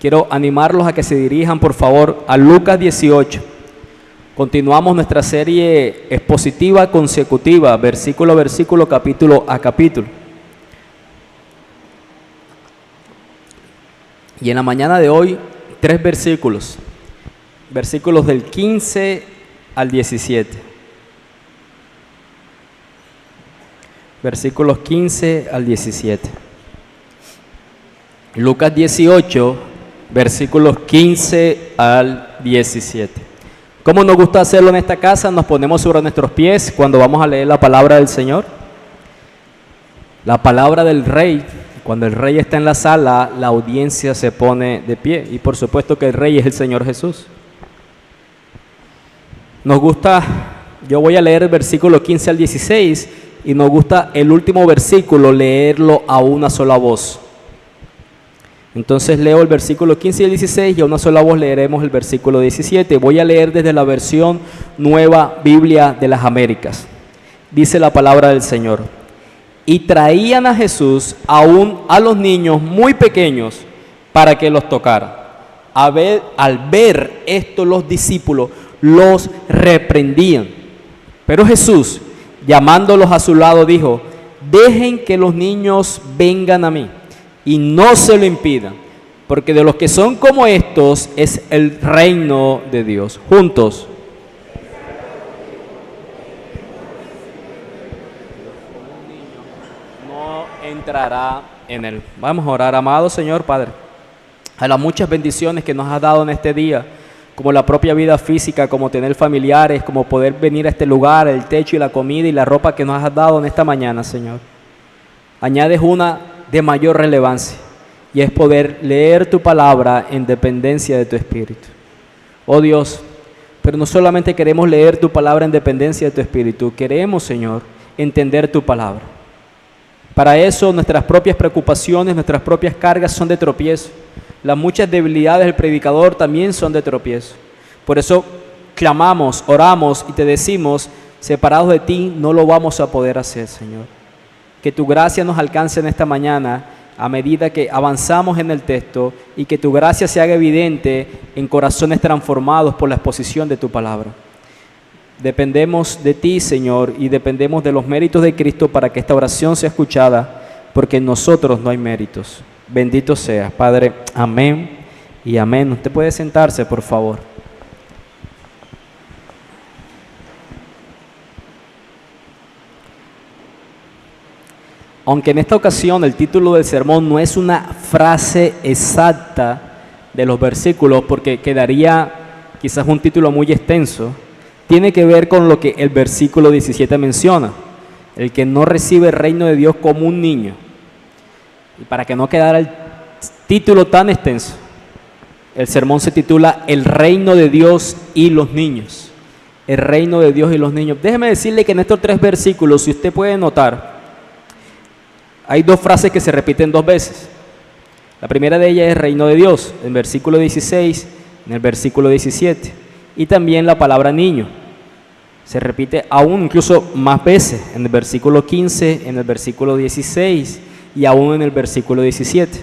quiero animarlos a que se dirijan, por favor, a Lucas 18. Continuamos nuestra serie expositiva consecutiva, versículo a versículo, capítulo a capítulo. Y en la mañana de hoy, 3 versículos. Versículos del 15 al 17. Versículos 15 al 17. Lucas 18, versículos 15 al 17. ¿Cómo nos gusta hacerlo en esta casa? Nos ponemos sobre nuestros pies cuando vamos a leer la palabra del Señor. La palabra del Rey. Cuando el Rey está en la sala, la audiencia se pone de pie. Y por supuesto que el Rey es el Señor Jesús. Nos gusta, yo voy a leer el versículo 15 al 16 y nos gusta el último versículo leerlo a una sola voz. Entonces leo el versículo 15 y el 16 y a una sola voz leeremos el versículo 17. Voy a leer desde la versión Nueva Biblia de las Américas. Dice la palabra del Señor. Y traían a Jesús aún a los niños muy pequeños para que los tocara. Al ver esto los discípulos los reprendían. Pero Jesús, llamándolos a su lado, dijo: dejen que los niños vengan a mí y no se lo impidan, porque de los que son como estos es el reino de Dios. Juntos. No entrará en él. Vamos a orar. Amado Señor Padre, a las muchas bendiciones que nos has dado en este día, como la propia vida física, como tener familiares, como poder venir a este lugar, el techo y la comida y la ropa que nos has dado en esta mañana, Señor. Añades una de mayor relevancia, y es poder leer tu palabra en dependencia de tu Espíritu. Oh Dios, pero no solamente queremos leer tu palabra en dependencia de tu Espíritu, queremos, Señor, entender tu palabra. Para eso nuestras propias preocupaciones, nuestras propias cargas son de tropiezo. Las muchas debilidades del predicador también son de tropiezo. Por eso clamamos, oramos y te decimos: separados de ti no lo vamos a poder hacer, Señor. Que tu gracia nos alcance en esta mañana a medida que avanzamos en el texto, y que tu gracia se haga evidente en corazones transformados por la exposición de tu palabra. Dependemos de ti, Señor, y dependemos de los méritos de Cristo para que esta oración sea escuchada, porque en nosotros no hay méritos. Bendito seas, Padre. Amén y amén. Usted puede sentarse, por favor. Aunque en esta ocasión el título del sermón no es una frase exacta de los versículos, porque quedaría quizás un título muy extenso, tiene que ver con lo que el versículo 17 menciona: el que no recibe el reino de Dios como un niño. Y para que no quedara el título tan extenso, el sermón se titula El reino de Dios y los niños. El reino de Dios y los niños. Déjeme decirle que en estos 3 versículos, si usted puede notar, hay 2 frases que se repiten 2 veces. La primera de ellas es reino de Dios, en el versículo 16, en el versículo 17. Y también la palabra niño se repite aún incluso más veces, en el versículo 15, en el versículo 16 y aún en el versículo 17.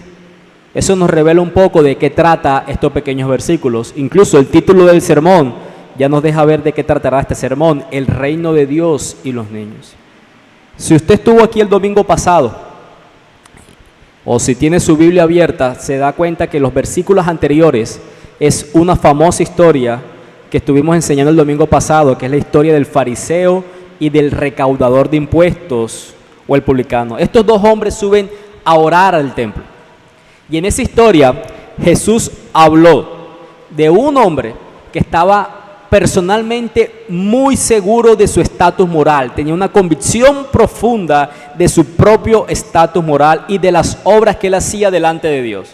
Eso nos revela un poco de qué trata estos pequeños versículos. Incluso el título del sermón ya nos deja ver de qué tratará este sermón: el reino de Dios y los niños. Si usted estuvo aquí el domingo pasado, o si tiene su Biblia abierta, se da cuenta que los versículos anteriores es una famosa historia que estuvimos enseñando el domingo pasado, que es la historia del fariseo y del recaudador de impuestos, o el publicano. Estos 2 hombres suben a orar al templo. Y en esa historia Jesús habló de un hombre que estaba personalmente muy seguro de su estatus moral, tenía una convicción profunda de su propio estatus moral y de las obras que él hacía delante de Dios.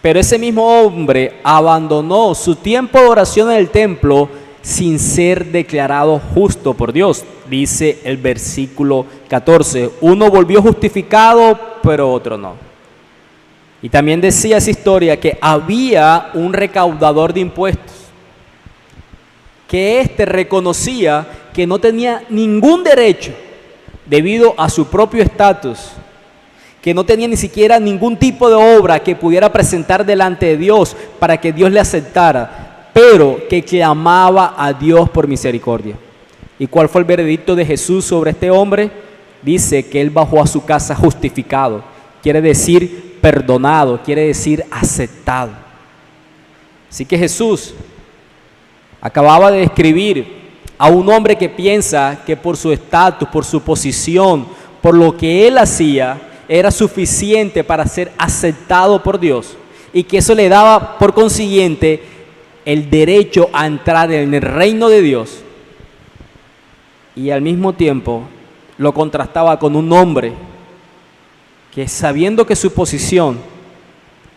Pero ese mismo hombre abandonó su tiempo de oración en el templo sin ser declarado justo por Dios. Dice el versículo 14, uno volvió justificado, pero otro no. Y también decía esa historia que había un recaudador de impuestos, que éste reconocía que no tenía ningún derecho debido a su propio estatus, que no tenía ni siquiera ningún tipo de obra que pudiera presentar delante de Dios para que Dios le aceptara, pero que clamaba a Dios por misericordia. ¿Y cuál fue el veredicto de Jesús sobre este hombre? Dice que él bajó a su casa justificado, quiere decir perdonado, quiere decir aceptado. Así que Jesús acababa de describir a un hombre que piensa que por su estatus, por su posición, por lo que él hacía, era suficiente para ser aceptado por Dios y que eso le daba por consiguiente el derecho a entrar en el reino de Dios, y al mismo tiempo lo contrastaba con un hombre que, sabiendo que su posición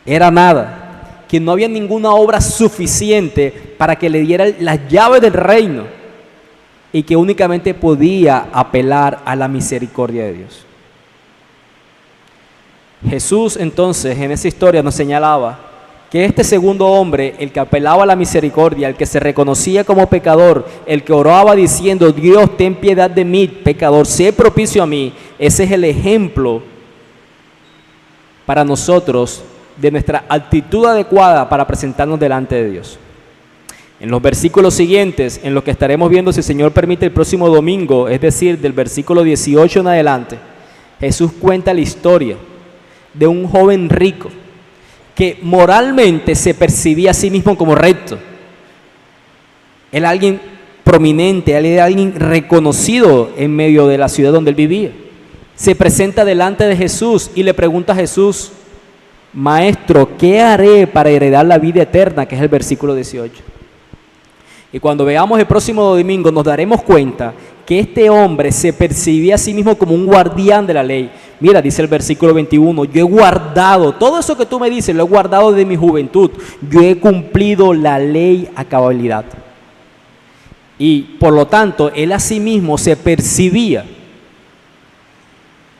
era nada, que no había ninguna obra suficiente para que le diera las llaves del reino y que únicamente podía apelar a la misericordia de Dios. Jesús entonces en esa historia nos señalaba que este segundo hombre, el que apelaba a la misericordia, el que se reconocía como pecador, el que oraba diciendo: Dios, ten piedad de mí, pecador, sé propicio a mí, ese es el ejemplo para nosotros de nuestra actitud adecuada para presentarnos delante de Dios. En los versículos siguientes, en los que estaremos viendo, si el Señor permite, el próximo domingo, es decir, del versículo 18 en adelante, Jesús cuenta la historia de un joven rico que moralmente se percibía a sí mismo como recto. Él era alguien prominente, él era alguien reconocido en medio de la ciudad donde él vivía. Se presenta delante de Jesús y le pregunta a Jesús: Maestro, ¿qué haré para heredar la vida eterna? Que es el versículo 18. Y cuando veamos el próximo domingo nos daremos cuenta que este hombre se percibía a sí mismo como un guardián de la ley. Mira, dice el versículo 21, yo he guardado, todo eso que tú me dices, lo he guardado de mi juventud. Yo he cumplido la ley a cabalidad. Y por lo tanto, él a sí mismo se percibía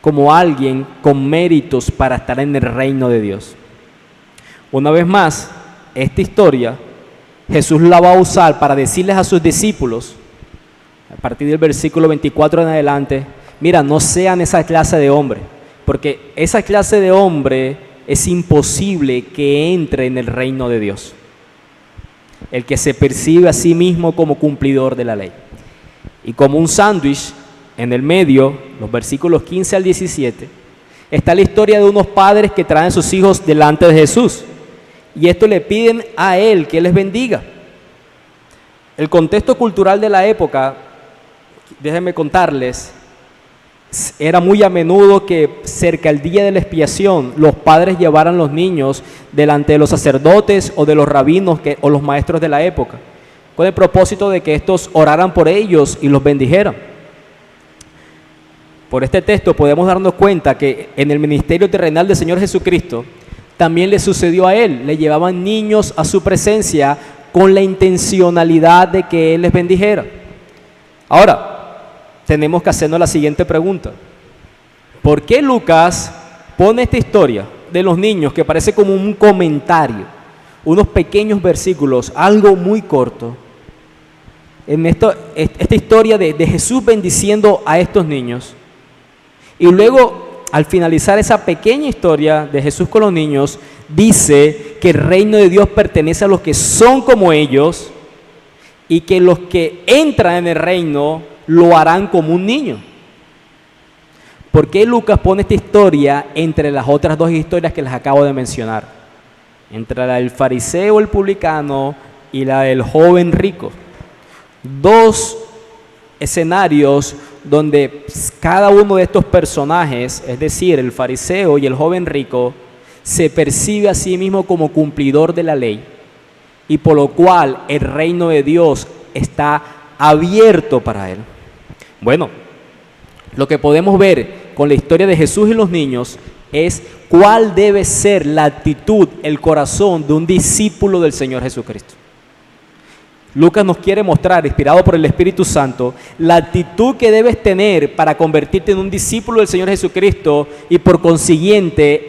como alguien con méritos para estar en el reino de Dios. Una vez más, esta historia Jesús la va a usar para decirles a sus discípulos, a partir del versículo 24 en adelante: mira, no sean esa clase de hombre, porque esa clase de hombre es imposible que entre en el reino de Dios. El que se percibe a sí mismo como cumplidor de la ley. Y como un sándwich, en el medio, los versículos 15 al 17, está la historia de unos padres que traen a sus hijos delante de Jesús. Y esto le piden a él que les bendiga. El contexto cultural de la época, déjenme contarles, era muy a menudo que cerca del día de la expiación los padres llevaran los niños delante de los sacerdotes o de los rabinos o los maestros de la época, con el propósito de que estos oraran por ellos y los bendijeran. Por este texto podemos darnos cuenta que en el ministerio terrenal del Señor Jesucristo también le sucedió a él. Le llevaban niños a su presencia con la intencionalidad de que él les bendijera. Ahora, tenemos que hacernos la siguiente pregunta: ¿por qué Lucas pone esta historia de los niños, que parece como un comentario, unos pequeños versículos, algo muy corto, en esta historia de Jesús bendiciendo a estos niños? Y luego, al finalizar esa pequeña historia de Jesús con los niños, dice que el reino de Dios pertenece a los que son como ellos y que los que entran en el reino lo harán como un niño. ¿Por qué Lucas pone esta historia entre las otras dos historias que les acabo de mencionar? Entre la del fariseo, el publicano, y la del joven rico. Dos escenarios donde cada uno de estos personajes, es decir, el fariseo y el joven rico, se percibe a sí mismo como cumplidor de la ley, y por lo cual el reino de Dios está abierto para él. Bueno, lo que podemos ver con la historia de Jesús y los niños es cuál debe ser la actitud, el corazón de un discípulo del Señor Jesucristo. Lucas nos quiere mostrar, inspirado por el Espíritu Santo, la actitud que debes tener para convertirte en un discípulo del Señor Jesucristo y por consiguiente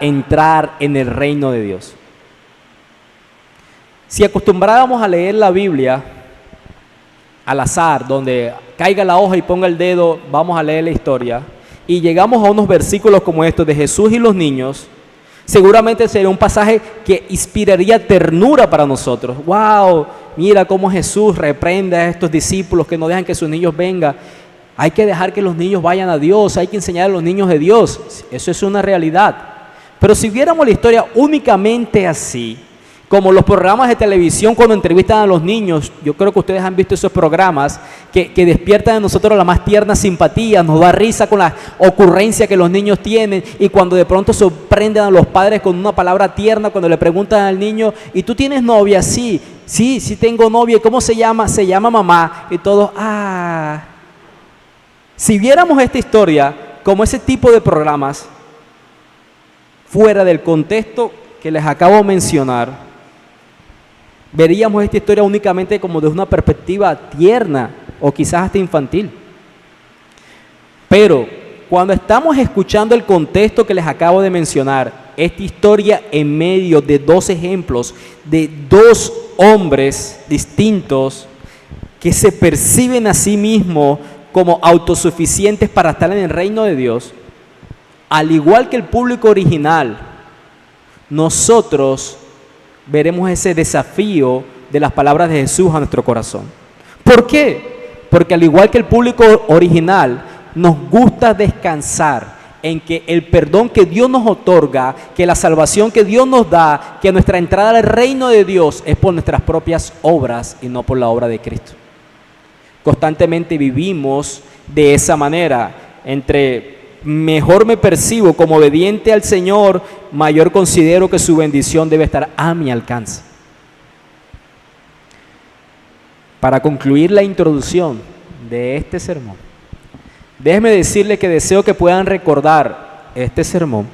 entrar en el reino de Dios. Si acostumbráramos a leer la Biblia al azar, donde caiga la hoja y ponga el dedo, vamos a leer la historia, y llegamos a unos versículos como estos de Jesús y los niños, seguramente sería un pasaje que inspiraría ternura para nosotros. ¡Wow! Mira cómo Jesús reprende a estos discípulos que no dejan que sus niños vengan. Hay que dejar que los niños vayan a Dios, hay que enseñar a los niños de Dios. Eso es una realidad. Pero si viéramos la historia únicamente así, como los programas de televisión cuando entrevistan a los niños, yo creo que ustedes han visto esos programas que despiertan en nosotros la más tierna simpatía, nos da risa con la ocurrencia que los niños tienen, y cuando de pronto sorprenden a los padres con una palabra tierna, cuando le preguntan al niño, ¿y tú tienes novia? Sí tengo novia. ¿Cómo se llama? Se llama mamá. Y todos, Si viéramos esta historia como ese tipo de programas, fuera del contexto que les acabo de mencionar, veríamos esta historia únicamente como desde una perspectiva tierna o quizás hasta infantil. Pero cuando estamos escuchando el contexto que les acabo de mencionar, esta historia en medio de dos ejemplos de dos hombres distintos que se perciben a sí mismos como autosuficientes para estar en el reino de Dios, al igual que el público original, nosotros veremos ese desafío de las palabras de Jesús a nuestro corazón. ¿Por qué? Porque al igual que el público original, nos gusta descansar en que el perdón que Dios nos otorga, que la salvación que Dios nos da, que nuestra entrada al reino de Dios es por nuestras propias obras y no por la obra de Cristo. Constantemente vivimos de esa manera, entre mejor me percibo como obediente al Señor, mayor considero que su bendición debe estar a mi alcance. Para concluir la introducción de este sermón, déjeme decirle que deseo que puedan recordar este sermón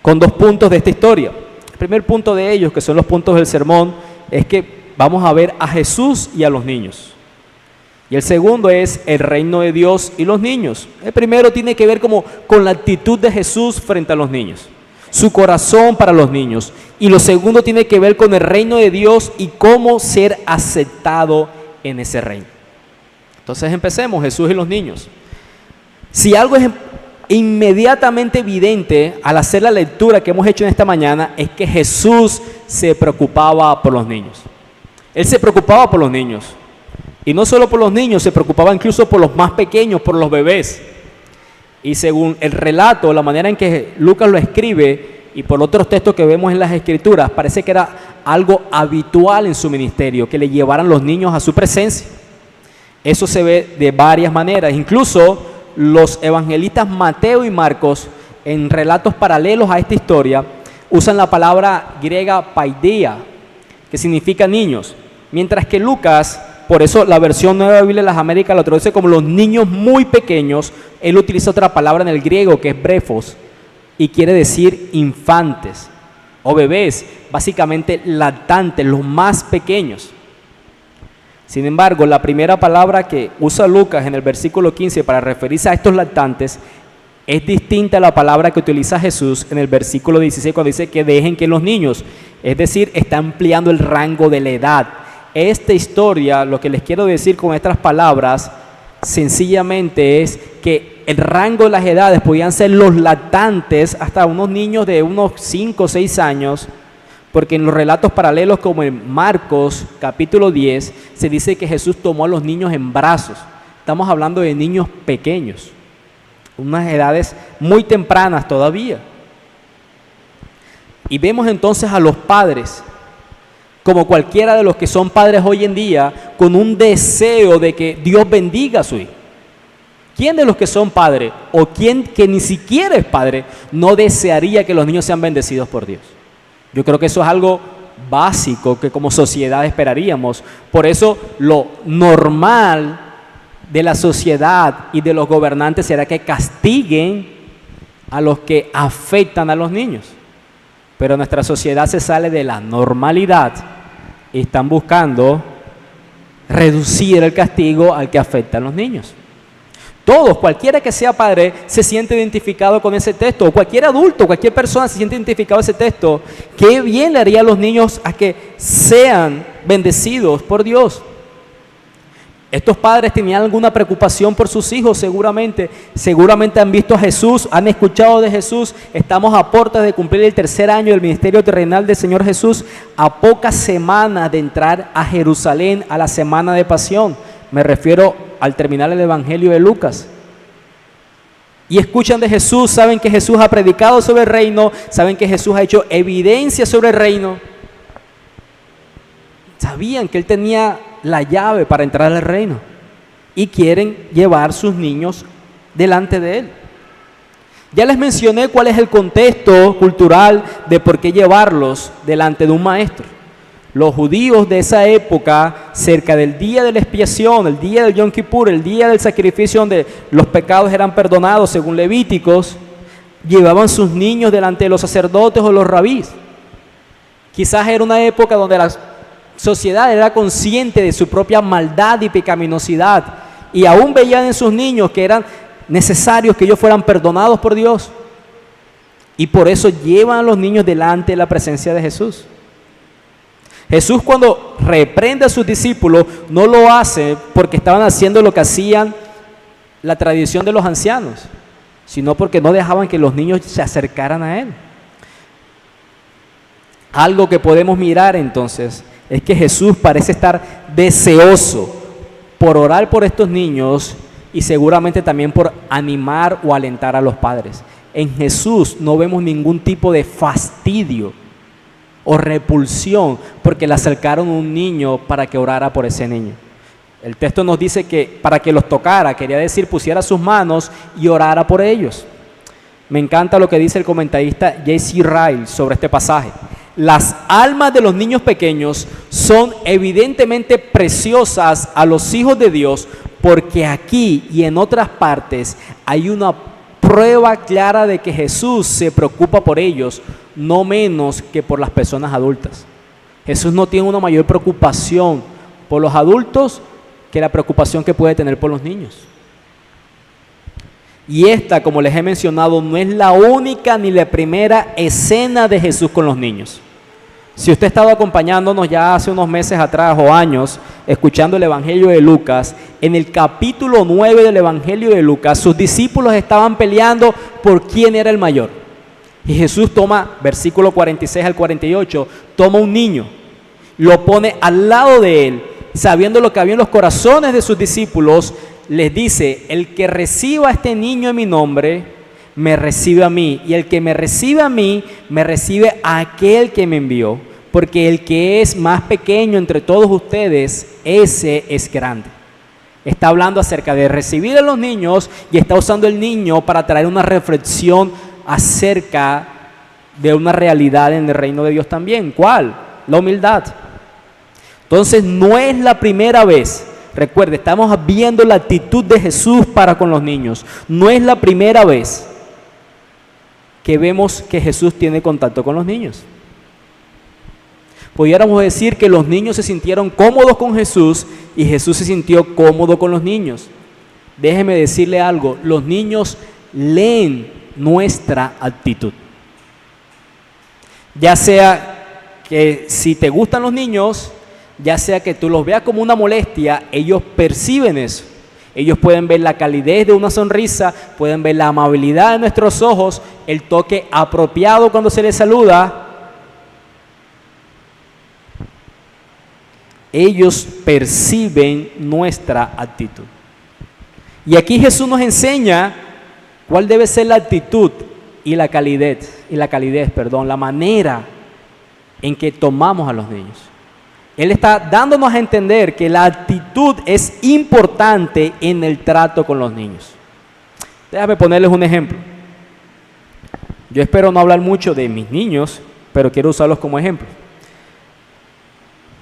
con dos puntos de esta historia. El primer punto de ellos, que son los puntos del sermón, es que vamos a ver a Jesús y a los niños. Y el segundo es el reino de Dios y los niños. El primero tiene que ver como con la actitud de Jesús frente a los niños, su corazón para los niños. Y lo segundo tiene que ver con el reino de Dios y cómo ser aceptado en ese reino. Entonces empecemos, Jesús y los niños. Si algo es inmediatamente evidente al hacer la lectura que hemos hecho en esta mañana, es que Jesús se preocupaba por los niños. Él se preocupaba por los niños. Y no solo por los niños, se preocupaba incluso por los más pequeños, por los bebés. Y según el relato, la manera en que Lucas lo escribe y por otros textos que vemos en las Escrituras, parece que era algo habitual en su ministerio, que le llevaran los niños a su presencia. Eso se ve de varias maneras. Incluso los evangelistas Mateo y Marcos, en relatos paralelos a esta historia, usan la palabra griega paideia, que significa niños, mientras que Lucas, por eso la versión Nueva Biblia de las Américas lo traduce como los niños muy pequeños. Él utiliza otra palabra en el griego que es brefos y quiere decir infantes o bebés, básicamente lactantes, los más pequeños. Sin embargo, la primera palabra que usa Lucas en el versículo 15 para referirse a estos lactantes es distinta a la palabra que utiliza Jesús en el versículo 16 cuando dice que dejen que los niños, es decir, está ampliando el rango de la edad. Esta historia, lo que les quiero decir con estas palabras, sencillamente es que el rango de las edades podían ser los lactantes hasta unos niños de unos 5 o 6 años, porque en los relatos paralelos como en Marcos capítulo 10 se dice que Jesús tomó a los niños en brazos. Estamos hablando de niños pequeños, unas edades muy tempranas todavía. Y vemos entonces a los padres, como cualquiera de los que son padres hoy en día, con un deseo de que Dios bendiga a su hijo. ¿Quién de los que son padres o quién que ni siquiera es padre no desearía que los niños sean bendecidos por Dios? Yo creo que eso es algo básico que como sociedad esperaríamos. Por eso lo normal de la sociedad y de los gobernantes será que castiguen a los que afectan a los niños. Pero nuestra sociedad se sale de la normalidad y están buscando reducir el castigo al que afecta a los niños. Todos, cualquiera que sea padre, se siente identificado con ese texto, o cualquier adulto, cualquier persona se siente identificado con ese texto. Qué bien le haría a los niños a que sean bendecidos por Dios. Estos padres tenían alguna preocupación por sus hijos seguramente han visto a Jesús, han escuchado de Jesús. Estamos a puertas de cumplir el 3er año del ministerio terrenal del Señor Jesús, a pocas semanas de entrar a Jerusalén a la semana de pasión. Me refiero al terminar el Evangelio de Lucas. Y escuchan de Jesús, saben que Jesús ha predicado sobre el reino, saben que Jesús ha hecho evidencia sobre el reino. Sabían que Él tenía la llave para entrar al reino y quieren llevar sus niños delante de Él. Ya les mencioné cuál es el contexto cultural de por qué llevarlos delante de un maestro. Los judíos de esa época, cerca del día de la expiación, el día del Yom Kippur, el día del sacrificio donde los pecados eran perdonados según Levíticos, llevaban sus niños delante de los sacerdotes o los rabís. Quizás era una época donde la sociedad era consciente de su propia maldad y pecaminosidad y aún veían en sus niños que eran necesarios que ellos fueran perdonados por Dios, y por eso llevan a los niños delante de la presencia de Jesús. Jesús, cuando reprende a sus discípulos, no lo hace porque estaban haciendo lo que hacían la tradición de los ancianos, sino porque no dejaban que los niños se acercaran a Él. Algo que podemos mirar entonces es que Jesús parece estar deseoso por orar por estos niños y seguramente también por animar o alentar a los padres. En Jesús no vemos ningún tipo de fastidio o repulsión porque le acercaron un niño para que orara por ese niño. El texto nos dice que para que los tocara, quería decir pusiera sus manos y orara por ellos. Me encanta lo que dice el comentarista J.C. Ryle sobre este pasaje. Las almas de los niños pequeños son evidentemente preciosas a los hijos de Dios porque aquí y en otras partes hay una prueba clara de que Jesús se preocupa por ellos, no menos que por las personas adultas. Jesús no tiene una mayor preocupación por los adultos que la preocupación que puede tener por los niños. Y esta, como les he mencionado, no es la única ni la primera escena de Jesús con los niños. Si usted estaba acompañándonos ya hace unos meses atrás o años, escuchando el Evangelio de Lucas, en el capítulo 9 del Evangelio de Lucas, sus discípulos estaban peleando por quién era el mayor. Y Jesús toma, versículo 46 al 48, toma un niño, lo pone al lado de él, sabiendo lo que había en los corazones de sus discípulos, les dice: el que reciba a este niño en mi nombre, me recibe a mí, y el que me recibe a mí, me recibe a aquel que me envió, porque el que es más pequeño entre todos ustedes, ese es grande. Está hablando acerca de recibir a los niños y está usando el niño para traer una reflexión acerca de una realidad en el reino de Dios también. ¿Cuál? La humildad. Entonces no es la primera vez. Recuerde, estamos viendo la actitud de Jesús para con los niños. No es la primera vez que vemos que Jesús tiene contacto con los niños. Pudiéramos decir que los niños se sintieron cómodos con Jesús y Jesús se sintió cómodo con los niños. Déjeme decirle algo, los niños leen nuestra actitud. Ya sea que si te gustan los niños, ya sea que tú los veas como una molestia, ellos perciben eso. Ellos pueden ver la calidez de una sonrisa, pueden ver la amabilidad de nuestros ojos, el toque apropiado cuando se les saluda. Ellos perciben nuestra actitud. Y aquí Jesús nos enseña cuál debe ser la actitud y la calidez, la manera en que tomamos a los niños. Él está dándonos a entender que la actitud es importante en el trato con los niños. Déjame ponerles un ejemplo. Yo espero no hablar mucho de mis niños, pero quiero usarlos como ejemplo.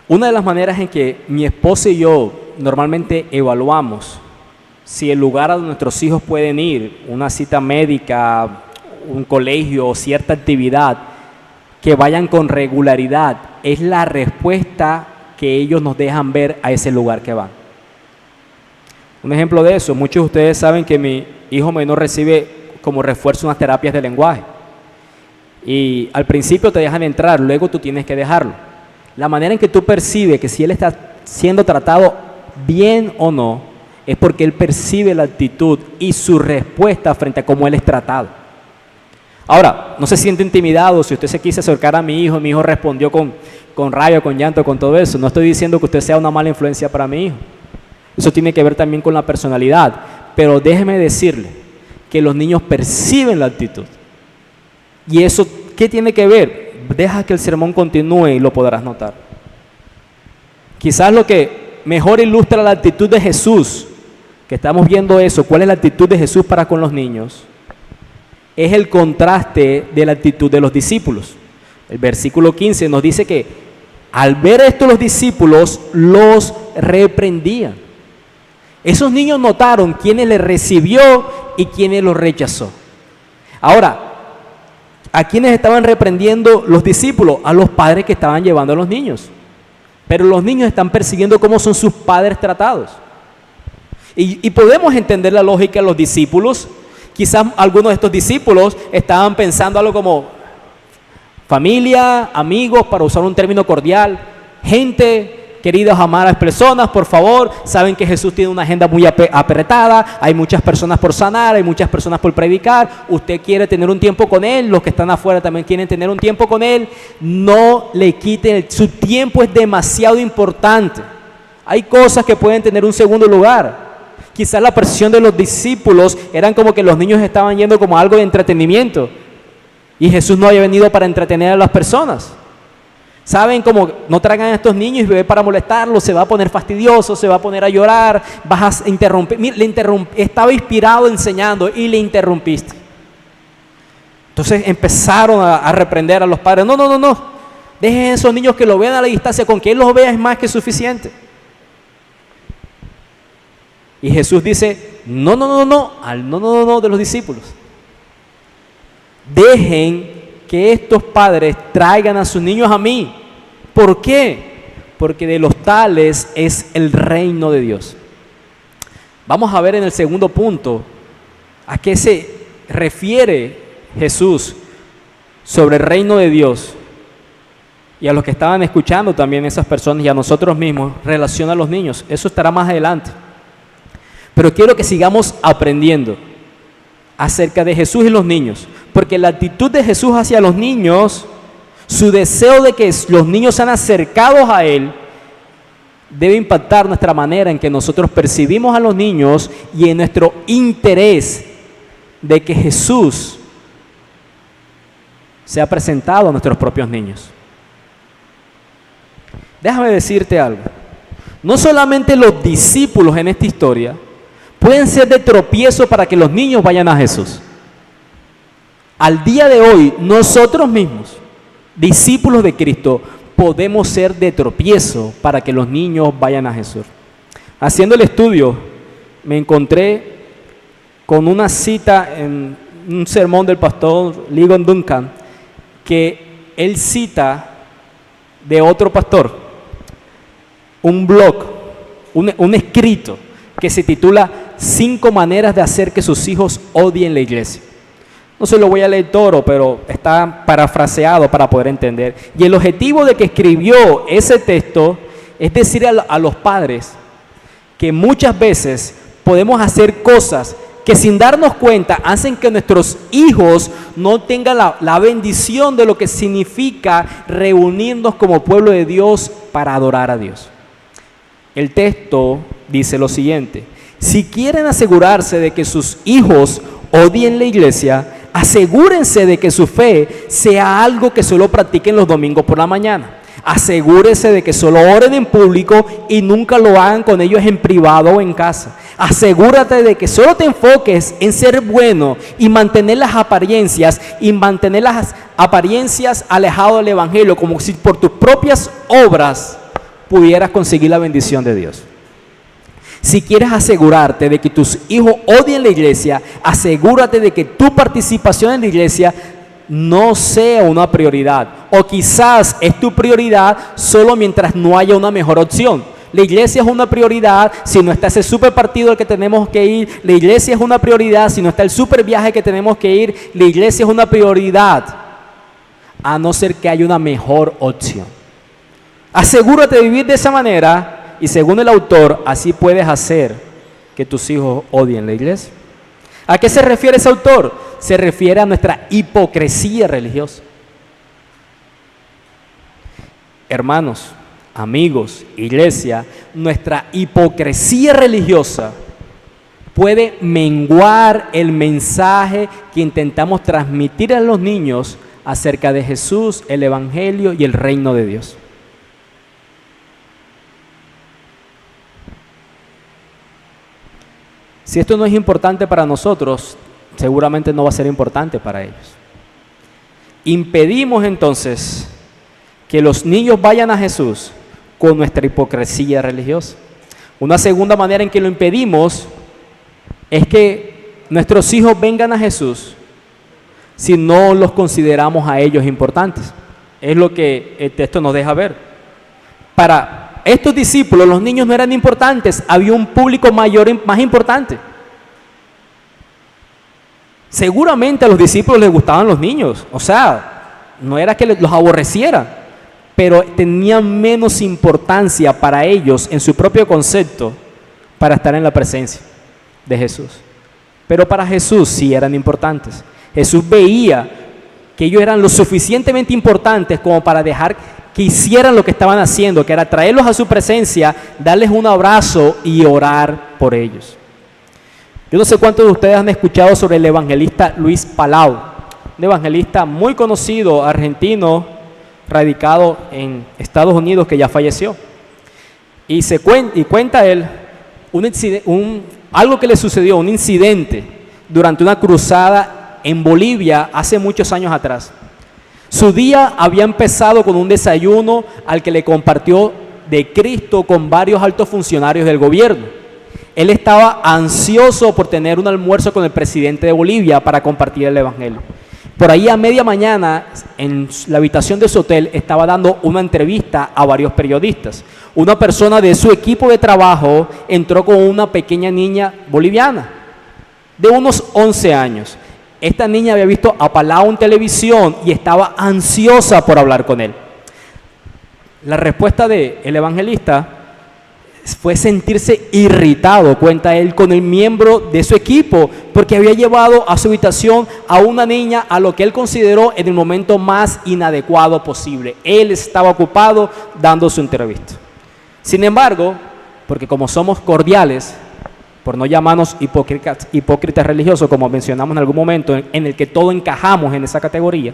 Una de las maneras en que mi esposa y yo normalmente evaluamos si el lugar a donde nuestros hijos pueden ir, una cita médica, un colegio o cierta actividad, que vayan con regularidad, es la respuesta que ellos nos dejan ver a ese lugar que van. Un ejemplo de eso, muchos de ustedes saben que mi hijo menor recibe como refuerzo unas terapias de lenguaje. Y al principio te dejan entrar, luego tú tienes que dejarlo. La manera en que tú percibes que si él está siendo tratado bien o no, es porque él percibe la actitud y su respuesta frente a cómo él es tratado. Ahora, no se siente intimidado si usted se quiso acercar a mi hijo respondió con rabia, con llanto, con todo eso. No estoy diciendo que usted sea una mala influencia para mi hijo. Eso tiene que ver también con la personalidad. Pero déjeme decirle que los niños perciben la actitud. ¿Y eso qué tiene que ver? Deja que el sermón continúe y lo podrás notar. Quizás lo que mejor ilustra la actitud de Jesús, que estamos viendo eso, ¿cuál es la actitud de Jesús para con los niños? Es el contraste de la actitud de los discípulos. El versículo 15 nos dice que al ver esto los discípulos los reprendían. Esos niños notaron quién les recibió y quién los rechazó. Ahora, ¿a quiénes estaban reprendiendo los discípulos? A los padres que estaban llevando a los niños. Pero los niños están persiguiendo cómo son sus padres tratados. Y podemos entender la lógica de los discípulos. Quizás algunos de estos discípulos estaban pensando algo como familia, amigos, para usar un término cordial, gente, queridos, amar a las personas, por favor, saben que Jesús tiene una agenda muy apretada, hay muchas personas por sanar, hay muchas personas por predicar, usted quiere tener un tiempo con Él, los que están afuera también quieren tener un tiempo con Él, no le quiten, su tiempo es demasiado importante, hay cosas que pueden tener un segundo lugar. Quizás la percepción de los discípulos eran como que los niños estaban yendo como algo de entretenimiento y Jesús no había venido para entretener a las personas. Saben, como no traigan a estos niños y bebé para molestarlos, se va a poner fastidioso, se va a poner a llorar, vas a interrumpir. Mira, estaba inspirado enseñando y le interrumpiste. Entonces empezaron a reprender a los padres. No, dejen a esos niños que lo vean a la distancia, con que él los vea es más que suficiente. Y Jesús dice, al no de los discípulos. Dejen que estos padres traigan a sus niños a mí. ¿Por qué? Porque de los tales es el reino de Dios. Vamos a ver en el segundo punto a qué se refiere Jesús sobre el reino de Dios. Y a los que estaban escuchando también esas personas y a nosotros mismos, relaciona a los niños. Eso estará más adelante. Pero quiero que sigamos aprendiendo acerca de Jesús y los niños, porque la actitud de Jesús hacia los niños, su deseo de que los niños sean acercados a Él, debe impactar nuestra manera en que nosotros percibimos a los niños y en nuestro interés de que Jesús sea presentado a nuestros propios niños. Déjame decirte algo, no solamente los discípulos en esta historia pueden ser de tropiezo para que los niños vayan a Jesús. Al día de hoy, nosotros mismos, discípulos de Cristo, podemos ser de tropiezo para que los niños vayan a Jesús. Haciendo el estudio, me encontré con una cita en un sermón del pastor Ligon Duncan, que él cita de otro pastor, un blog, un escrito que se titula 5 maneras de hacer que sus hijos odien la iglesia. No se lo voy a leer todo, pero está parafraseado para poder entender. Y el objetivo de que escribió ese texto es decir a los padres que muchas veces podemos hacer cosas que sin darnos cuenta hacen que nuestros hijos no tengan la bendición de lo que significa reunirnos como pueblo de Dios para adorar a Dios. El texto dice lo siguiente: si quieren asegurarse de que sus hijos odien la iglesia, asegúrense de que su fe sea algo que solo practiquen los domingos por la mañana. Asegúrense de que solo oren en público y nunca lo hagan con ellos en privado o en casa. Asegúrate de que solo te enfoques en ser bueno y mantener las apariencias alejado del evangelio, como si por tus propias obras pudieras conseguir la bendición de Dios. Si quieres asegurarte de que tus hijos odien la iglesia, asegúrate de que tu participación en la iglesia no sea una prioridad, o quizás es tu prioridad solo mientras no haya una mejor opción. La iglesia es una prioridad si no está ese super partido al que tenemos que ir. La iglesia es una prioridad si no está el super viaje que tenemos que ir. La iglesia es una prioridad a no ser que haya una mejor opción. Asegúrate de vivir de esa manera y según el autor, así puedes hacer que tus hijos odien la iglesia. ¿A qué se refiere ese autor? Se refiere a nuestra hipocresía religiosa. Hermanos, amigos, iglesia, nuestra hipocresía religiosa puede menguar el mensaje que intentamos transmitir a los niños acerca de Jesús, el Evangelio y el reino de Dios. Si esto no es importante para nosotros, seguramente no va a ser importante para ellos. Impedimos entonces que los niños vayan a Jesús con nuestra hipocresía religiosa. Una segunda manera en que lo impedimos es que nuestros hijos vengan a Jesús si no los consideramos a ellos importantes. Es lo que el texto nos deja ver. Para estos discípulos, los niños no eran importantes, había un público mayor, más importante. Seguramente a los discípulos les gustaban los niños, o sea, no era que los aborrecieran, pero tenían menos importancia para ellos en su propio concepto para estar en la presencia de Jesús. Pero para Jesús sí eran importantes. Jesús veía que ellos eran lo suficientemente importantes como para dejar que hicieran lo que estaban haciendo, que era traerlos a su presencia, darles un abrazo y orar por ellos. Yo no sé cuántos de ustedes han escuchado sobre el evangelista Luis Palau, un evangelista muy conocido, argentino, radicado en Estados Unidos, que ya falleció. Y cuenta él algo que le sucedió, un incidente durante una cruzada en Bolivia hace muchos años atrás. Su día había empezado con un desayuno al que le compartió de Cristo con varios altos funcionarios del gobierno. Él estaba ansioso por tener un almuerzo con el presidente de Bolivia para compartir el evangelio. Por ahí a media mañana, en la habitación de su hotel, estaba dando una entrevista a varios periodistas. Una persona de su equipo de trabajo entró con una pequeña niña boliviana de unos 11 años. Esta niña había visto a Palau en televisión y estaba ansiosa por hablar con él. La respuesta del evangelista fue sentirse irritado, cuenta él, con el miembro de su equipo, porque había llevado a su habitación a una niña a lo que él consideró en el momento más inadecuado posible. Él estaba ocupado dando su entrevista. Sin embargo, porque como somos cordiales, por no llamarnos hipócritas religiosos, como mencionamos en algún momento, en el que todos encajamos en esa categoría,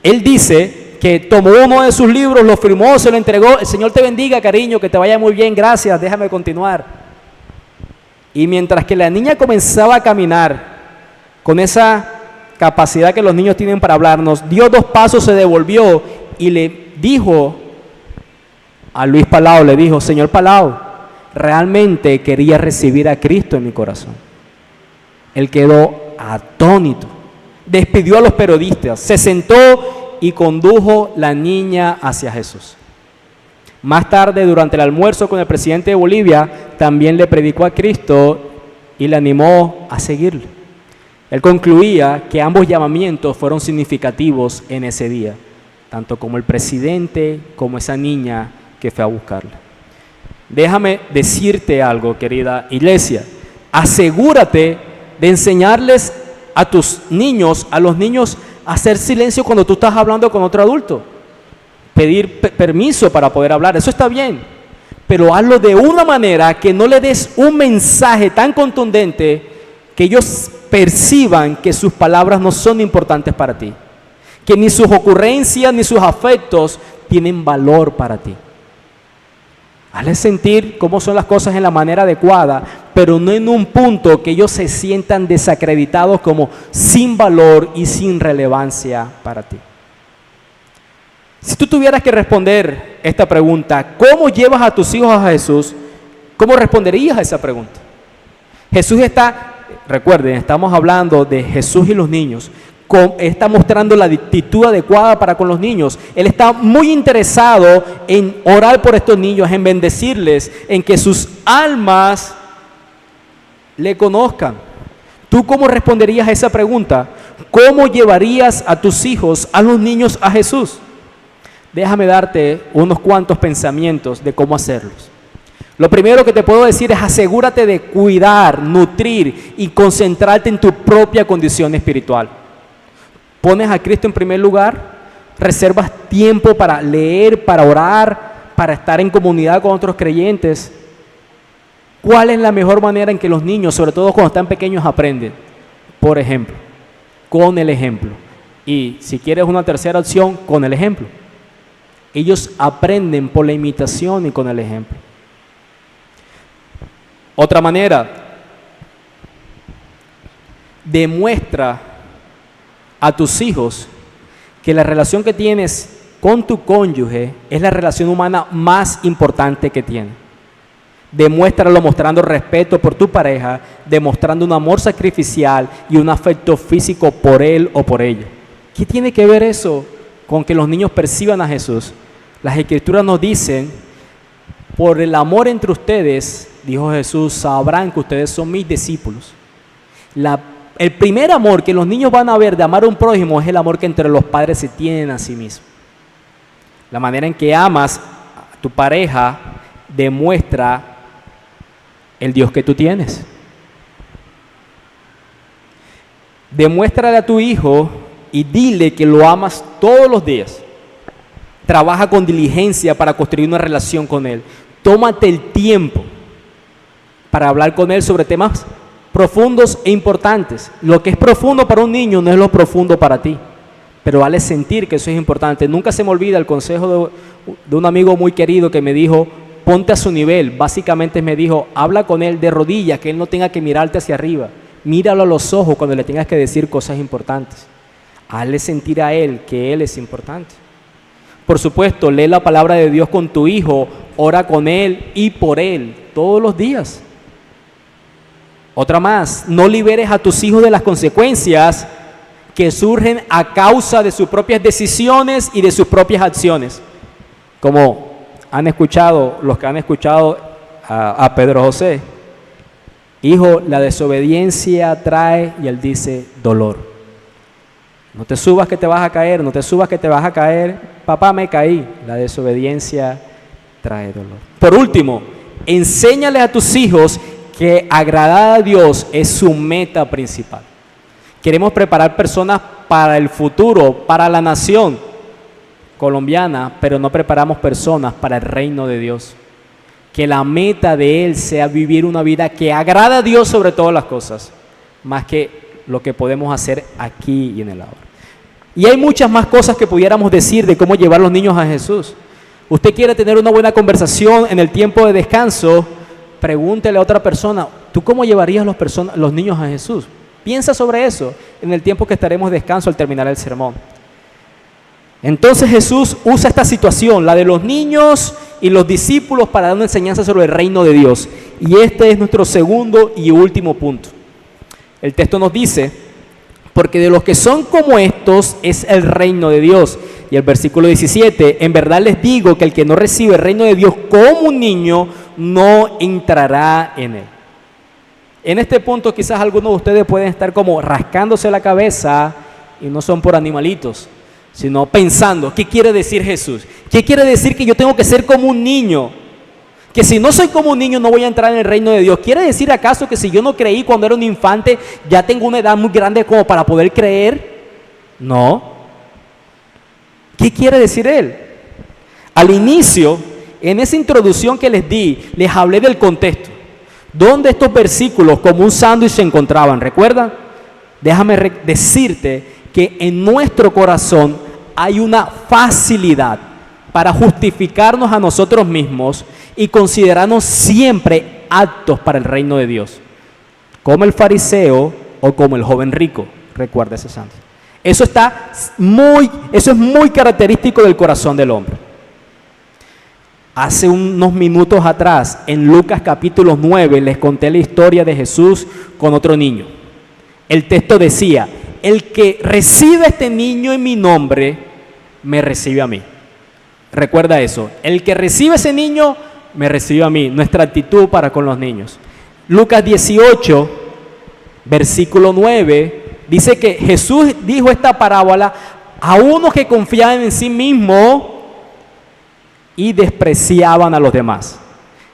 él dice que tomó uno de sus libros, lo firmó, se lo entregó. El Señor te bendiga, cariño, que te vaya muy bien, gracias, déjame continuar. Y mientras que la niña comenzaba a caminar con esa capacidad que los niños tienen para hablarnos, dio 2 pasos, se devolvió y le dijo a Luis Palau, le dijo: Señor Palau, realmente quería recibir a Cristo en mi corazón. Él quedó atónito, despidió a los periodistas, se sentó y condujo la niña hacia Jesús. Más tarde, durante el almuerzo con el presidente de Bolivia, también le predicó a Cristo y le animó a seguirle. Él concluía que ambos llamamientos fueron significativos en ese día, tanto como el presidente como esa niña que fue a buscarle. Déjame decirte algo, querida iglesia. Asegúrate de enseñarles a tus niños, a los niños, a hacer silencio cuando tú estás hablando con otro adulto. Pedir permiso para poder hablar, eso está bien. Pero hazlo de una manera que no le des un mensaje tan contundente que ellos perciban que sus palabras no son importantes para ti, que ni sus ocurrencias ni sus afectos tienen valor para ti. Hazles sentir cómo son las cosas en la manera adecuada, pero no en un punto que ellos se sientan desacreditados como sin valor y sin relevancia para ti. Si tú tuvieras que responder esta pregunta, ¿cómo llevas a tus hijos a Jesús? ¿Cómo responderías a esa pregunta? Jesús recuerden, estamos hablando de Jesús y los niños. Está mostrando la actitud adecuada para con los niños. Él está muy interesado en orar por estos niños, en bendecirles, en que sus almas le conozcan. ¿Tú cómo responderías a esa pregunta? ¿Cómo llevarías a tus hijos, a los niños, a Jesús? Déjame darte unos cuantos pensamientos de cómo hacerlos. Lo primero que te puedo decir es asegúrate de cuidar, nutrir y concentrarte en tu propia condición espiritual. Pones a Cristo en primer lugar, reservas tiempo para leer, para orar, para estar en comunidad con otros creyentes. ¿Cuál es la mejor manera en que los niños, sobre todo cuando están pequeños, aprenden? Por ejemplo, con el ejemplo. Y si quieres una tercera opción, con el ejemplo. Ellos aprenden por la imitación y con el ejemplo. Otra manera, demuestra a tus hijos que la relación que tienes con tu cónyuge es la relación humana más importante que tienes. Demuéstralo mostrando respeto por tu pareja, demostrando un amor sacrificial y un afecto físico por él o por ella. ¿Qué tiene que ver eso con que los niños perciban a Jesús? Las Escrituras nos dicen, por el amor entre ustedes, dijo Jesús, sabrán que ustedes son mis discípulos. El primer amor que los niños van a ver de amar a un prójimo es el amor que entre los padres se tienen a sí mismos. La manera en que amas a tu pareja demuestra el Dios que tú tienes. Demuéstrale a tu hijo y dile que lo amas todos los días. Trabaja con diligencia para construir una relación con él. Tómate el tiempo para hablar con él sobre temas profundos e importantes. Lo que es profundo para un niño no es lo profundo para ti, pero vale sentir que eso es importante. Nunca se me olvida el consejo de un amigo muy querido que me dijo, ponte a su nivel. Básicamente me dijo, habla con él de rodillas, que él no tenga que mirarte hacia arriba. Míralo a los ojos cuando le tengas que decir cosas importantes. Hazle sentir a él que él es importante. Por supuesto, lee la palabra de Dios con tu hijo, ora con él y por él todos los días. Otra más, no liberes a tus hijos de las consecuencias que surgen a causa de sus propias decisiones y de sus propias acciones. Como han escuchado, los que han escuchado a Pedro José, hijo, la desobediencia trae, y él dice, dolor. No te subas que te vas a caer, no te subas que te vas a caer. Papá, me caí. La desobediencia trae dolor. Por último, enséñale a tus hijos que agradar a Dios es su meta principal. Queremos preparar personas para el futuro, para la nación colombiana, pero no preparamos personas para el reino de Dios. Que la meta de Él sea vivir una vida que agrada a Dios sobre todas las cosas, más que lo que podemos hacer aquí y en el ahora. Y hay muchas más cosas que pudiéramos decir de cómo llevar los niños a Jesús. Usted quiere tener una buena conversación en el tiempo de descanso, pregúntele a otra persona, ¿tú cómo llevarías los niños a Jesús? Piensa sobre eso en el tiempo que estaremos de descanso al terminar el sermón. Entonces Jesús usa esta situación, la de los niños y los discípulos, para dar una enseñanza sobre el reino de Dios. Y este es nuestro segundo y último punto. El texto nos dice, porque de los que son como estos es el reino de Dios. Y el versículo 17, en verdad les digo que el que no recibe el reino de Dios como un niño, no entrará en él. En este punto quizás algunos de ustedes pueden estar como rascándose la cabeza, y no son por animalitos, sino pensando, ¿qué quiere decir Jesús? ¿Qué quiere decir que yo tengo que ser como un niño? Que si no soy como un niño no voy a entrar en el reino de Dios. ¿Quiere decir acaso que si yo no creí cuando era un infante, ya tengo una edad muy grande como para poder creer? No. ¿Qué quiere decir él? Al inicio, en esa introducción que les di, les hablé del contexto. ¿Dónde estos versículos como un sándwich se encontraban? ¿Recuerdan? Déjame decirte que en nuestro corazón hay una facilidad para justificarnos a nosotros mismos y considerarnos siempre aptos para el reino de Dios, como el fariseo o como el joven rico. Recuerda ese santo. Eso es muy característico del corazón del hombre. Hace unos minutos atrás, en Lucas capítulo 9, les conté la historia de Jesús con otro niño. El texto decía, el que recibe a este niño en mi nombre, me recibe a mí. Recuerda eso, el que recibe a ese niño, me recibe a mí. Nuestra actitud para con los niños. Lucas 18, versículo 9, dice que Jesús dijo esta parábola a unos que confiaban en sí mismos y despreciaban a los demás.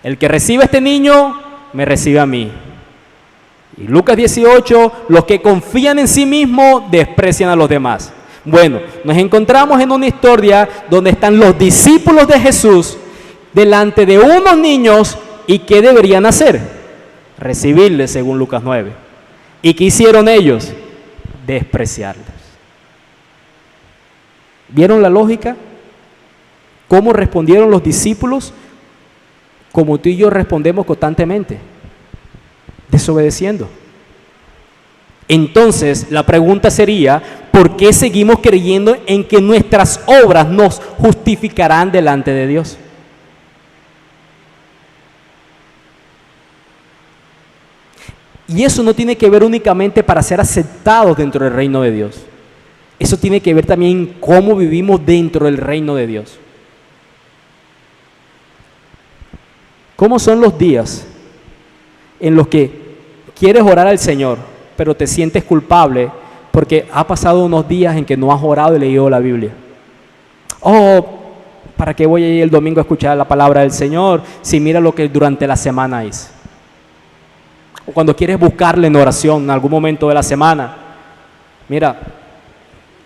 El que recibe a este niño, me recibe a mí. Y Lucas 18, los que confían en sí mismos, desprecian a los demás. Bueno, nos encontramos en una historia donde están los discípulos de Jesús delante de unos niños, y ¿qué deberían hacer? Recibirles, según Lucas 9. ¿Y qué hicieron ellos? Despreciarles. ¿Vieron la lógica? ¿Cómo respondieron los discípulos? Como tú y yo respondemos constantemente, desobedeciendo. Entonces, la pregunta sería, ¿por qué seguimos creyendo en que nuestras obras nos justificarán delante de Dios? Y eso no tiene que ver únicamente para ser aceptados dentro del reino de Dios. Eso tiene que ver también en cómo vivimos dentro del reino de Dios. ¿Cómo son los días en los que quieres orar al Señor, pero te sientes culpable porque ha pasado unos días en que no has orado y leído la Biblia? Oh, ¿para qué voy a ir el domingo a escuchar la palabra del Señor si mira lo que durante la semana hice? O cuando quieres buscarle en oración en algún momento de la semana, mira,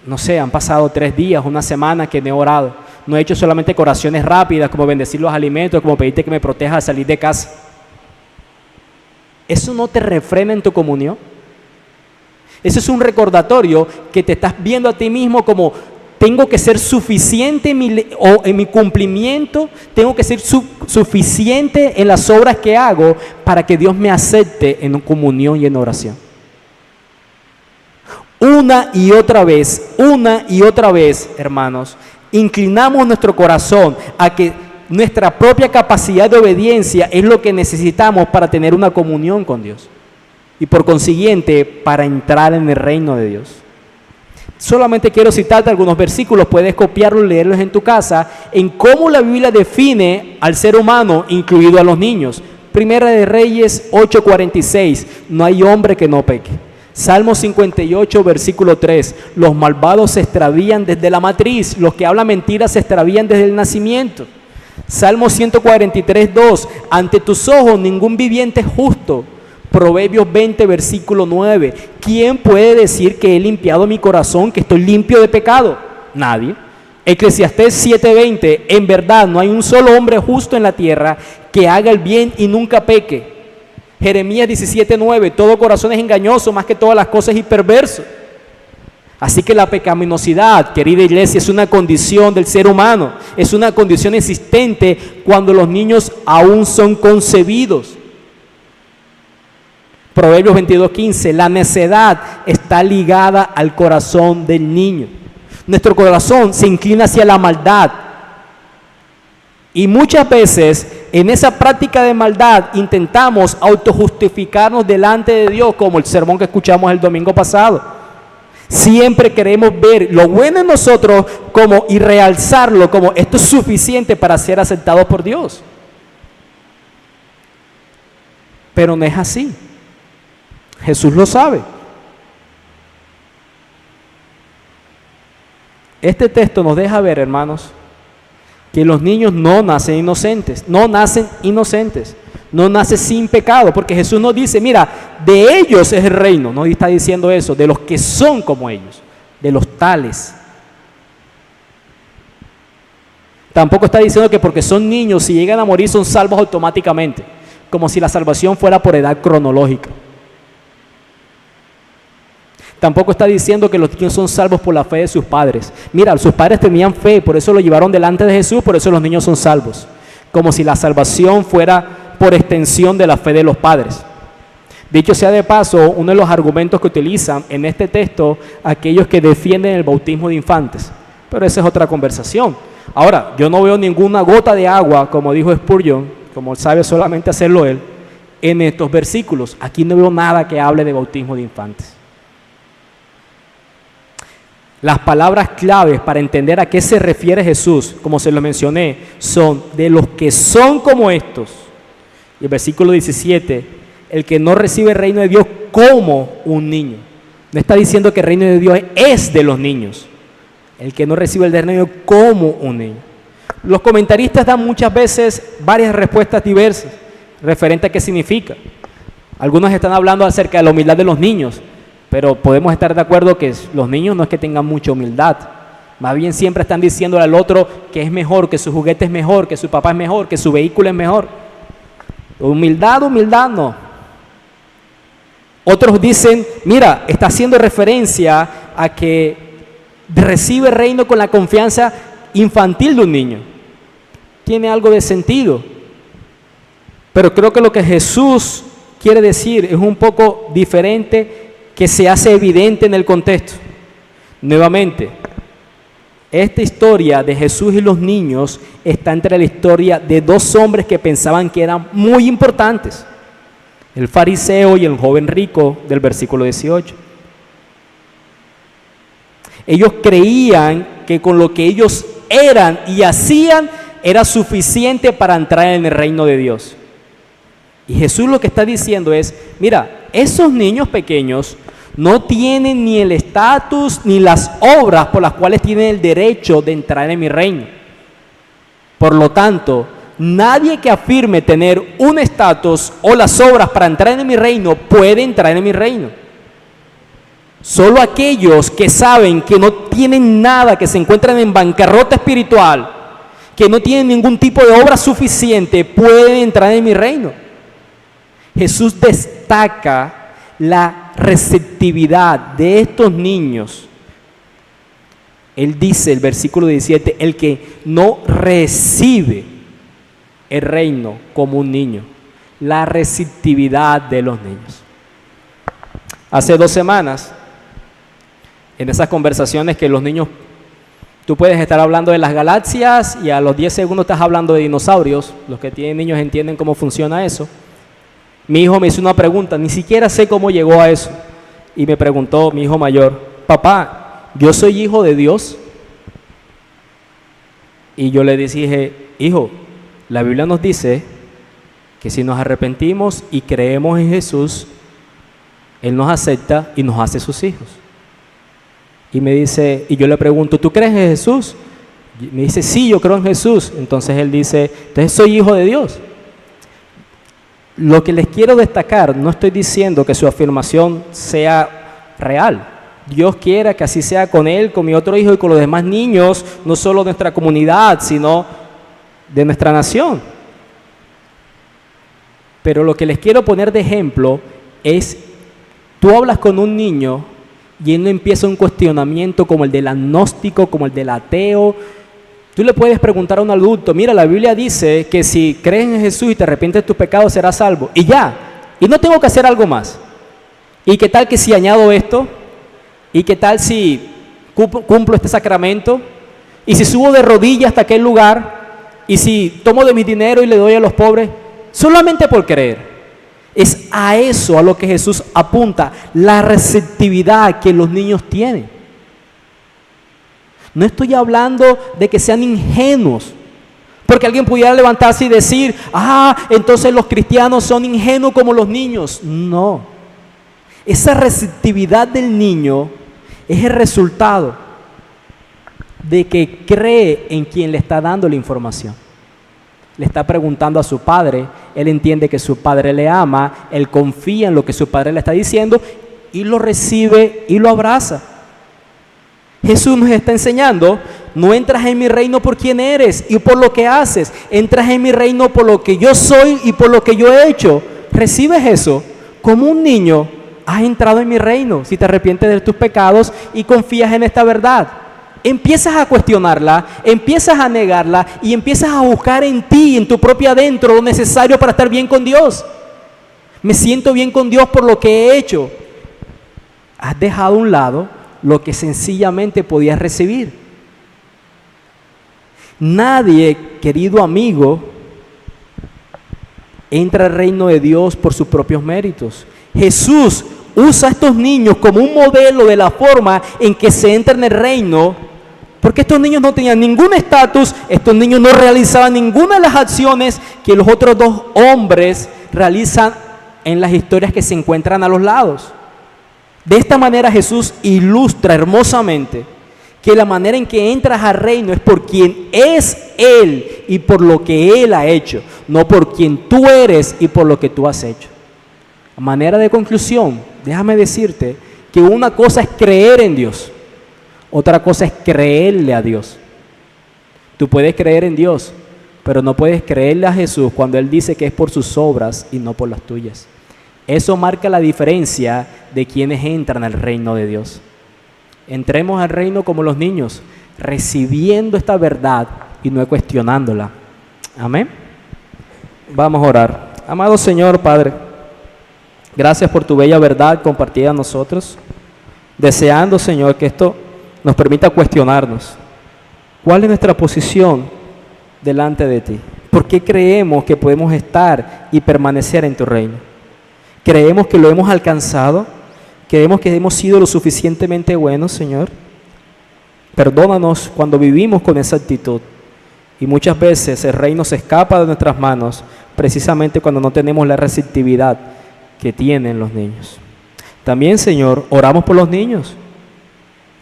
no sé, han pasado 3 días, una semana que no he orado. No he hecho solamente oraciones rápidas, como bendecir los alimentos, como pedirte que me protejas al salir de casa. ¿Eso no te refrena en tu comunión? Eso es un recordatorio que te estás viendo a ti mismo como tengo que ser suficiente en mi cumplimiento, tengo que ser suficiente en las obras que hago para que Dios me acepte en comunión y en oración. Una y otra vez, hermanos, inclinamos nuestro corazón a que nuestra propia capacidad de obediencia es lo que necesitamos para tener una comunión con Dios y por consiguiente para entrar en el reino de Dios. Solamente quiero citarte algunos versículos, puedes copiarlos y leerlos en tu casa, en cómo la Biblia define al ser humano, incluido a los niños. Primera de Reyes 8:46, no hay hombre que no peque. Salmo 58, versículo 3, los malvados se extravían desde la matriz, los que hablan mentiras se extravían desde el nacimiento. Salmo 143, 2, ante tus ojos ningún viviente es justo. Proverbios 20, versículo 9, ¿quién puede decir que he limpiado mi corazón, que estoy limpio de pecado? Nadie. Eclesiastés 7:20, en verdad no hay un solo hombre justo en la tierra que haga el bien y nunca peque. Jeremías 17:9, todo corazón es engañoso más que todas las cosas y perverso. Así que la pecaminosidad, querida iglesia, es una condición del ser humano, es una condición existente cuando los niños aún son concebidos. Proverbios 22:15, la necedad está ligada al corazón del niño. Nuestro corazón se inclina hacia la maldad. Y muchas veces en esa práctica de maldad intentamos autojustificarnos delante de Dios, como el sermón que escuchamos el domingo pasado. Siempre queremos ver lo bueno en nosotros y realzarlo como esto es suficiente para ser aceptados por Dios. Pero no es así. Jesús lo sabe. Este texto nos deja ver, hermanos, que los niños no nacen inocentes, no nacen sin pecado, porque Jesús nos dice, mira, de ellos es el reino, no está diciendo eso, de los que son como ellos, de los tales. Tampoco está diciendo que porque son niños, si llegan a morir son salvos automáticamente, como si la salvación fuera por edad cronológica. Tampoco está diciendo que los niños son salvos por la fe de sus padres. Mira, sus padres tenían fe, por eso lo llevaron delante de Jesús, por eso los niños son salvos. Como si la salvación fuera por extensión de la fe de los padres. Dicho sea de paso, uno de los argumentos que utilizan en este texto aquellos que defienden el bautismo de infantes. Pero esa es otra conversación. Ahora, yo no veo ninguna gota de agua, como dijo Spurgeon, como sabe solamente hacerlo él, en estos versículos. Aquí no veo nada que hable de bautismo de infantes. Las palabras claves para entender a qué se refiere Jesús, como se lo mencioné, son de los que son como estos. Y el versículo 17, el que no recibe el reino de Dios como un niño. No está diciendo que el reino de Dios es de los niños. El que no recibe el reino de Dios como un niño. Los comentaristas dan muchas veces varias respuestas diversas referente a qué significa. Algunos están hablando acerca de la humildad de los niños, pero podemos estar de acuerdo que los niños no es que tengan mucha humildad. Más bien siempre están diciéndole al otro que es mejor, que su juguete es mejor, que su papá es mejor, que su vehículo es mejor. Humildad no. Otros dicen, mira, está haciendo referencia a que recibe el reino con la confianza infantil de un niño. Tiene algo de sentido. Pero creo que lo que Jesús quiere decir es un poco diferente, que se hace evidente en el contexto. Nuevamente, esta historia de Jesús y los niños está entre la historia de dos hombres que pensaban que eran muy importantes. El fariseo y el joven rico del versículo 18. Ellos creían que con lo que ellos eran y hacían era suficiente para entrar en el reino de Dios. Y Jesús lo que está diciendo es, mira, esos niños pequeños no tienen ni el estatus ni las obras por las cuales tienen el derecho de entrar en mi reino. Por lo tanto, nadie que afirme tener un estatus o las obras para entrar en mi reino puede entrar en mi reino. Solo aquellos que saben que no tienen nada, que se encuentran en bancarrota espiritual, que no tienen ningún tipo de obra suficiente, pueden entrar en mi reino. Jesús destaca la receptividad de estos niños. Él dice, el versículo 17, el que no recibe el reino como un niño, la receptividad de los niños. Hace 2 semanas, en esas conversaciones que los niños, tú puedes estar hablando de las galaxias y a los 10 segundos estás hablando de dinosaurios. Los que tienen niños entienden cómo funciona eso. Mi hijo me hizo una pregunta, ni siquiera sé cómo llegó a eso. Y me preguntó mi hijo mayor, papá, ¿yo soy hijo de Dios? Y yo le dije, hijo, la Biblia nos dice que si nos arrepentimos y creemos en Jesús, Él nos acepta y nos hace sus hijos. Y me dice, y yo le pregunto, ¿tú crees en Jesús? Y me dice, sí, yo creo en Jesús. Entonces él dice, entonces soy hijo de Dios. Lo que les quiero destacar, no estoy diciendo que su afirmación sea real. Dios quiera que así sea con él, con mi otro hijo y con los demás niños, no solo de nuestra comunidad, sino de nuestra nación. Pero lo que les quiero poner de ejemplo es, tú hablas con un niño y él no empieza un cuestionamiento como el del agnóstico, como el del ateo. Tú le puedes preguntar a un adulto, mira, la Biblia dice que si crees en Jesús y te arrepientes de tus pecados serás salvo. Y ya, y no tengo que hacer algo más. ¿Y qué tal que si añado esto? ¿Y qué tal si cumplo este sacramento? ¿Y si subo de rodillas hasta aquel lugar? ¿Y si tomo de mi dinero y le doy a los pobres? Solamente por creer. Es a eso a lo que Jesús apunta, la receptividad que los niños tienen. No estoy hablando de que sean ingenuos, porque alguien pudiera levantarse y decir, entonces los cristianos son ingenuos como los niños. No, esa receptividad del niño es el resultado de que cree en quien le está dando la información. Le está preguntando a su padre, él entiende que su padre le ama, él confía en lo que su padre le está diciendo y lo recibe y lo abraza. Jesús nos está enseñando, no entras en mi reino por quien eres y por lo que haces, entras en mi reino por lo que yo soy y por lo que yo he hecho. Recibes eso como un niño, has entrado en mi reino si te arrepientes de tus pecados y confías en esta verdad. Empiezas a cuestionarla, empiezas a negarla y empiezas a buscar en ti, en tu propio adentro, lo necesario para estar bien con Dios. Me siento bien con Dios por lo que he hecho. Has dejado a un lado lo que sencillamente podías recibir. Nadie, querido amigo, entra al reino de Dios por sus propios méritos. Jesús usa a estos niños como un modelo de la forma en que se entra en el reino, porque estos niños no tenían ningún estatus, estos niños no realizaban ninguna de las acciones que los otros 2 hombres realizan en las historias que se encuentran a los lados. De esta manera Jesús ilustra hermosamente que la manera en que entras al reino es por quien es Él y por lo que Él ha hecho, no por quien tú eres y por lo que tú has hecho. A manera de conclusión, déjame decirte que una cosa es creer en Dios, otra cosa es creerle a Dios. Tú puedes creer en Dios, pero no puedes creerle a Jesús cuando Él dice que es por sus obras y no por las tuyas. Eso marca la diferencia de quienes entran al reino de Dios. Entremos al reino como los niños, recibiendo esta verdad y no cuestionándola. Amén. Vamos a orar. Amado Señor, Padre, gracias por tu bella verdad compartida a nosotros, deseando, Señor, que esto nos permita cuestionarnos. ¿Cuál es nuestra posición delante de ti? ¿Por qué creemos que podemos estar y permanecer en tu reino? ¿Creemos que lo hemos alcanzado? ¿Creemos que hemos sido lo suficientemente buenos, Señor? Perdónanos cuando vivimos con esa actitud. Y muchas veces el reino se escapa de nuestras manos, precisamente cuando no tenemos la receptividad que tienen los niños. También, Señor, oramos por los niños.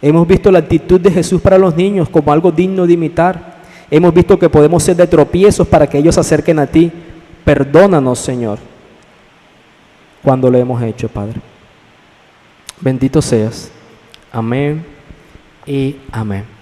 Hemos visto la actitud de Jesús para los niños como algo digno de imitar. Hemos visto que podemos ser de tropiezos para que ellos se acerquen a ti. Perdónanos, Señor, cuando lo hemos hecho, Padre. Bendito seas. Amén y amén.